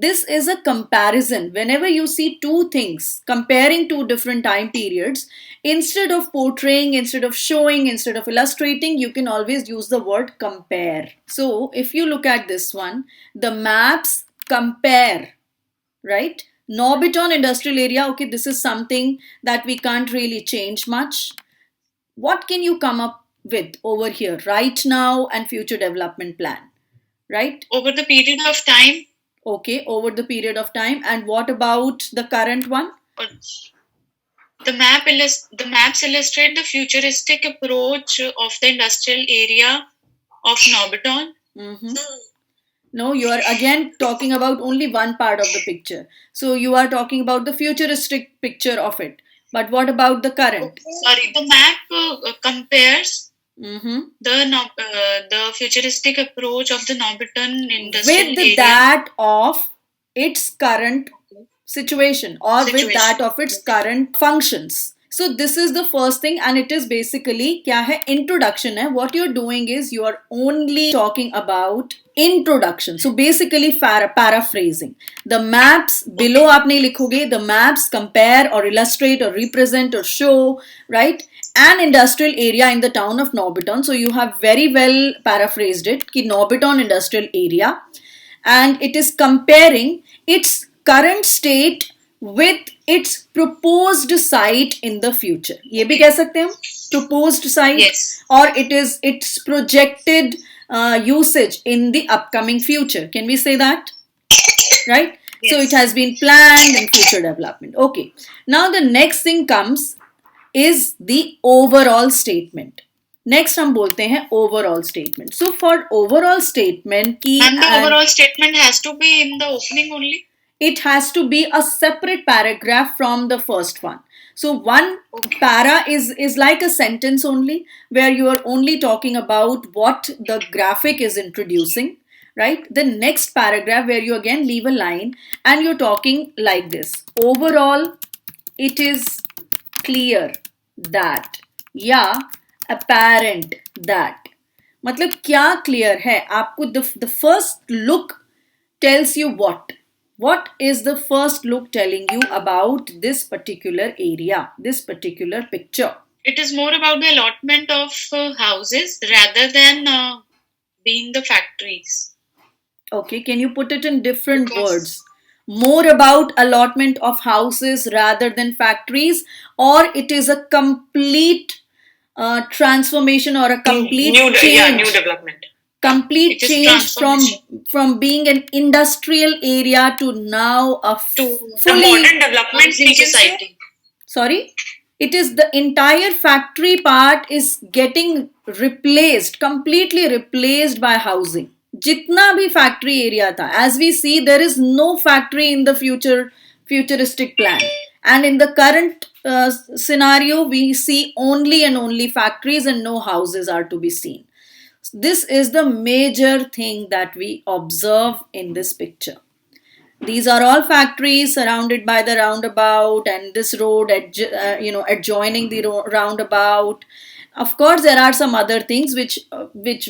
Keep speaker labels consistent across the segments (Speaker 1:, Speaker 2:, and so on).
Speaker 1: this is a comparison. Whenever you see two things comparing two different time periods, instead of portraying, instead of showing, instead of illustrating, you can always use the word compare. So if you look at this one, the maps compare, right? Norbiton industrial area, okay, this is something that we can't really change much. What can you come up with over here, right now and future development plan, right?
Speaker 2: Over the period of time.
Speaker 1: Okay, over the period of time. And what about the current one?
Speaker 2: The maps illustrate the futuristic approach of the industrial area of Norbiton.
Speaker 1: No, you are again talking about only one part of the picture. So you are talking about the futuristic picture of it. But what about the current?
Speaker 2: Sorry, the map compares the futuristic approach of the Norbiton industrial
Speaker 1: with
Speaker 2: area
Speaker 1: that of its current situation, or with that of its current functions. So this is the first thing, and it is basically kya hai, introduction hai. What you're doing is you are only talking about introduction. So basically paraphrasing. The maps below aapne likhoge, the maps compare or illustrate or represent or show, right, an industrial area in the town of Norbiton. So you have very well paraphrased it, ki Norbiton industrial area, and it is comparing its current state with its proposed site in the future. ये भी कह सकते हैं हम, proposed site,
Speaker 2: Yes.
Speaker 1: or it is its projected usage in the upcoming future. Can we say that? Right?
Speaker 2: Yes.
Speaker 1: So it has been planned in future development. Okay. Now the next thing comes is the overall statement. Next हम बोलते हैं overall statement. So for overall statement की,
Speaker 2: And the overall statement has to be in the opening only.
Speaker 1: It has to be a separate paragraph from the first one. So one para is like a sentence only, where you are only talking about what the graphic is introducing, right? The next paragraph where you again leave a line and you're talking like this. Overall, it is clear that, या apparent that. मतलब क्या clear है आपको? The first look tells you what? What is the first look telling you about this particular area, this particular picture?
Speaker 2: It is more about the allotment of houses rather than being the factories.
Speaker 1: Okay, can you put it in different words? More about allotment of houses rather than factories, or it is a complete transformation or a complete change,
Speaker 2: new development.
Speaker 1: Complete change from being an industrial area to now a fully
Speaker 2: modern development society.
Speaker 1: Sorry, it is the entire factory part is getting replaced, completely replaced by housing. जितना भी factory area था, as we see, there is no factory in the futuristic plan, and in the current scenario we see only and only factories and no houses are to be seen. This is the major thing that we observe in this picture. These are all factories surrounded by the roundabout, and this road adjoining the roundabout. Of course, there are some other things which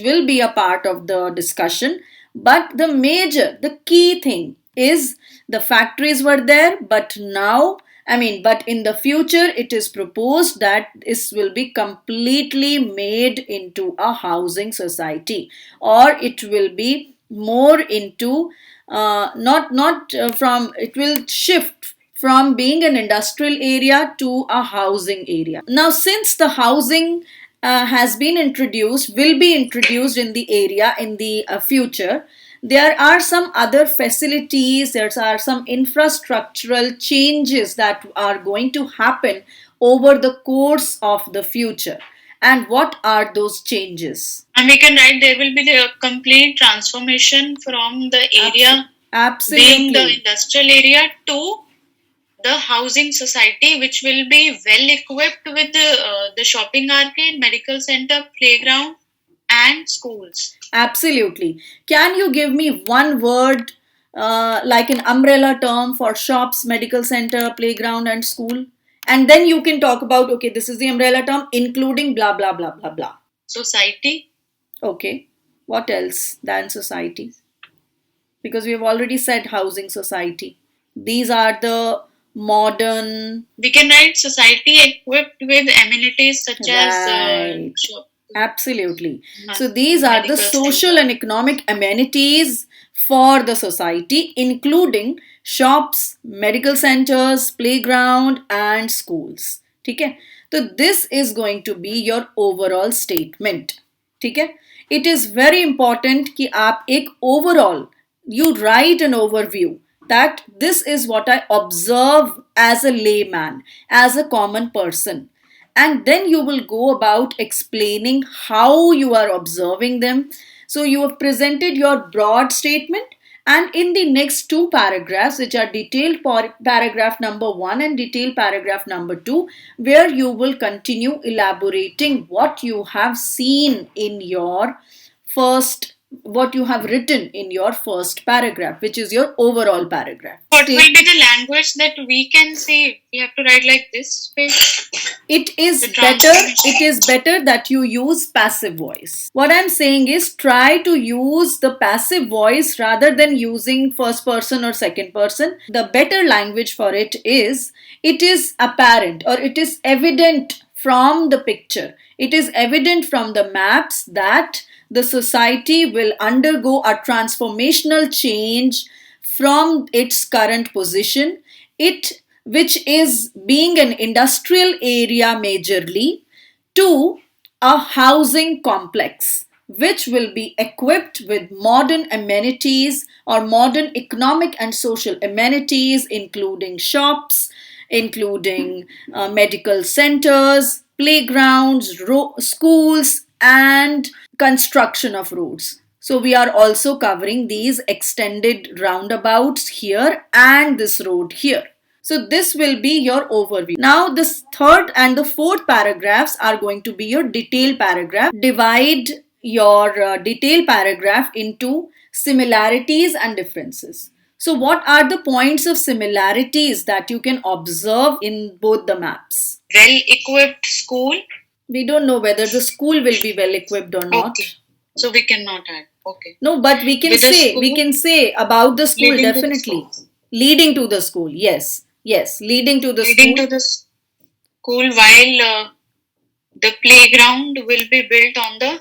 Speaker 1: will be a part of the discussion, but the key thing is the factories were there, but now, but in the future, it is proposed that this will be completely made into a housing society, or it will be more into it will shift from being an industrial area to a housing area. Now, since the housing has been introduced, will be introduced in the area in the future, there are some other facilities, there are some infrastructural changes that are going to happen over the course of the future. And what are those changes?
Speaker 2: And we can write there will be the complete transformation from the area being the industrial area to the housing society, which will be well equipped with the shopping arcade, medical center, playground, and schools.
Speaker 1: Absolutely. Can you give me one word, like an umbrella term for shops, medical center, playground, and school? And then you can talk about, okay, this is the umbrella term, including blah, blah, blah, blah, blah.
Speaker 2: Society.
Speaker 1: Okay. What else than society? because we have already said housing society. These are the modern.
Speaker 2: We can write society equipped with amenities such as
Speaker 1: Right.
Speaker 2: shop,
Speaker 1: Absolutely. So these are the
Speaker 2: medical
Speaker 1: social
Speaker 2: center.
Speaker 1: and economic amenities for the society, including shops, medical centers, playground, and schools. ठीक है? तो this is going to be your overall statement. ठीक है? It is very important कि आप एक overall, you write an overview that this is what I observe as a layman, as a common person, and then you will go about explaining how you are observing them. So you have presented your broad statement, and in the next two paragraphs, which are detailed paragraph number 1 and detailed paragraph number 2, where you will continue elaborating what you have seen in your first, what you have written in your first paragraph, which is your overall paragraph.
Speaker 2: What will be the language that we can see? We have to write like this.
Speaker 1: It is better that you use passive voice. What I'm saying is try to use the passive voice rather than using first person or second person. The better language for it is apparent, or it is evident from the picture. It is evident from the maps that the society will undergo a transformational change from its current position, it which is being an industrial area majorly, to a housing complex which will be equipped with modern amenities or modern economic and social amenities, including shops, including medical centers, playgrounds, schools, and construction of roads. So we are also covering these extended roundabouts here and this road here. So this will be your overview. Now this third and the fourth paragraphs are going to be your detailed paragraph. Divide your detailed paragraph into similarities and differences. So what are the points of similarities that you can observe in both the maps?
Speaker 2: Well-equipped school.
Speaker 1: We don't know whether the school will be well equipped or not.
Speaker 2: Okay. So we cannot add. Okay.
Speaker 1: No, but we can say about the school, definitely. Leading to the school. Yes. Yes. Leading to the school.
Speaker 2: Leading to the school, while the playground will be built on the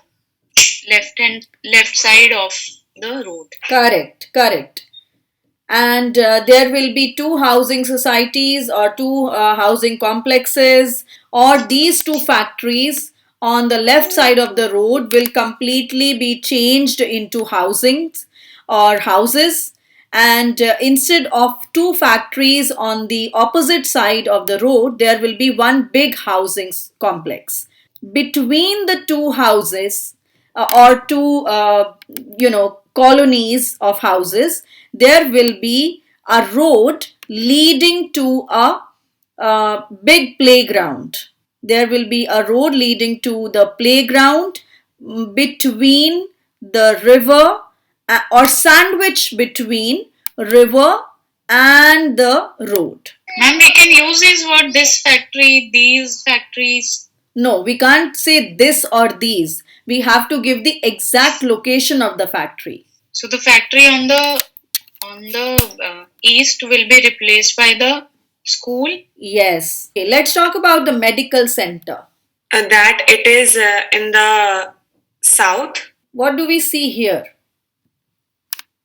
Speaker 2: left side of the road.
Speaker 1: Correct. And there will be two housing societies or two housing complexes, or these two factories on the left side of the road will completely be changed into housings or houses, and instead of two factories on the opposite side of the road, there will be one big housing complex. Between the two houses or two colonies of houses, there will be a road leading to a big playground. There will be a road leading to the playground between the river or sandwich between river and the road.
Speaker 2: Ma'am, we can use this word, this factory, these factories.
Speaker 1: No, we can't say this or these. We have to give the exact location of the factory.
Speaker 2: So the factory on the east will be replaced by the school?
Speaker 1: Yes. Okay, let's talk about the medical center.
Speaker 2: That it is in the south.
Speaker 1: What do we see here?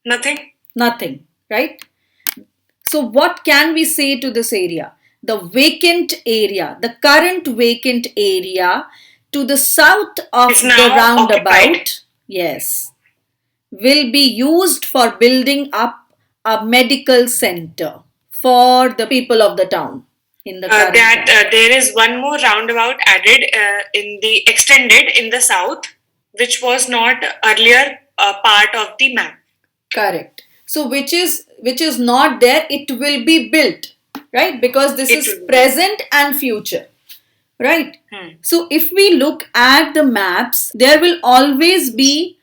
Speaker 1: Nothing, right? So what can we say to this area? The vacant area, the current vacant area to the south of the roundabout, occupied. Yes, will be used for building up a medical center for the people of the town. In the
Speaker 2: there is one more roundabout added extended in the south, which was not earlier part of the map.
Speaker 1: Correct. So which is not there, it will be built, right? Because this is present and future, right? So if we look at the maps, there will always be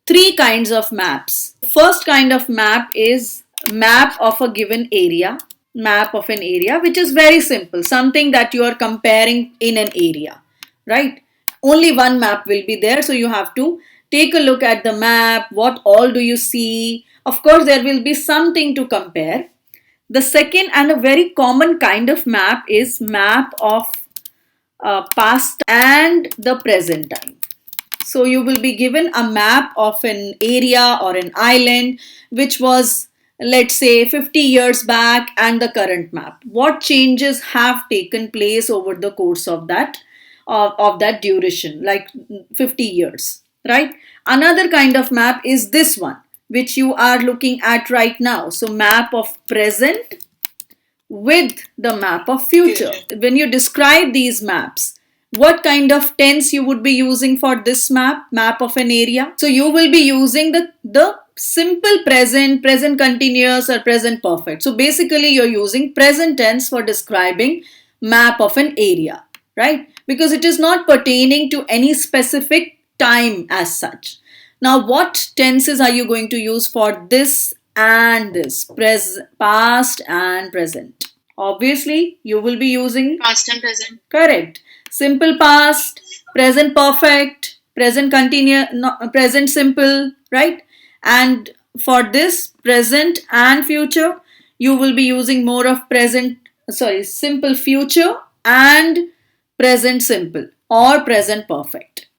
Speaker 1: three kinds of maps. First kind of map is map of a given area, map of an area, which is very simple, something that you are comparing in an area, right? Only one map will be there, so you have to take a look at the map. What all do you see? Of course, there will be something to compare. The second and a very common kind of map is map of past and the present time. So you will be given a map of an area or an island which was, let's say, 50 years back, and the current map. What changes have taken place over the course of that duration, like 50 years, right? Another kind of map is this one, which you are looking at right now. So map of present with the map of future. When you describe these maps, what kind of tense you would be using for this map of an area? So you will be using the simple present, present continuous, or present perfect. So basically you're using present tense for describing map of an area, right? Because it is not pertaining to any specific time as such. Now, what tenses are you going to use for this and this? Past and present. Obviously, you will be using
Speaker 2: past and present.
Speaker 1: Correct. Simple past, present perfect, present continuous, present simple, right? And for this present and future, you will be using more of simple future and present simple or present perfect.